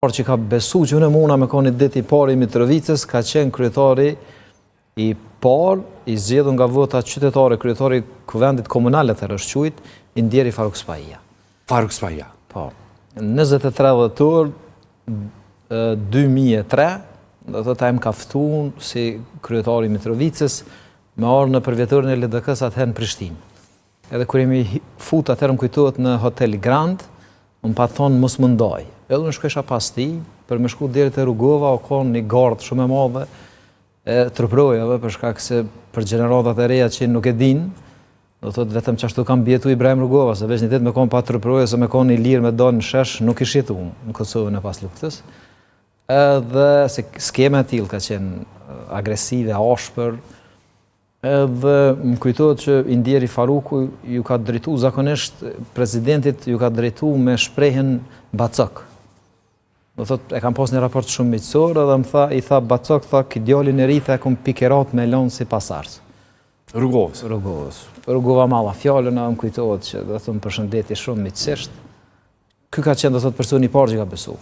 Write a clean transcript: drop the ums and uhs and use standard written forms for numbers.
që ka besu që në muna me koni dit I pari I Mitrovicës, ka qenë kryetari I par, I zgjedhur nga vota qytetare, kryetari Kuvendit Komunale të rëshquit, Indjeri Faruk Spahia. Faruk Spahia. Po. 23 dhjetor 2003, do të ta im kaftun si kryetari I Mitrovicës, me arë në përvjetërin e LDK-s atëherë në Prishtinë. Edhe kur jemi fut atëherë më kujtohet në Hotel Grand, më pa thonë mos më ndaj. Edhe më shkesha pas ti, për me shku deri te Rugova, o konë një gardë shumë e madhe, e truprojave, për shkak se për gjeneratat e reja që nuk e din, do thotë vetëm që ashtu kam bjetu Ibrahim Rugova, se veç një ditë me konë pa truproje, se me konë I lirë me do në shesh, nuk ish jetu në Kosovën e pas luftës. Edhe se skema e tillë ka qenë agresive, ashpër, edhe më kujtohet që Indjeri Faruku ju ka drejtu zakonisht presidentit ju ka drejtu me shprehen Bacok. Do thot e kam pas një raport shumë miqësor edhe më I tha Bacok, tha ki djalin e ri tha kom pikerat me lon si pasars. Rrugovës. Rrugova malla fjalën, më kujtohet që do thon përshëndetje shumë miqësisht. Ky ka qenë do thot personi I parë që ka besu.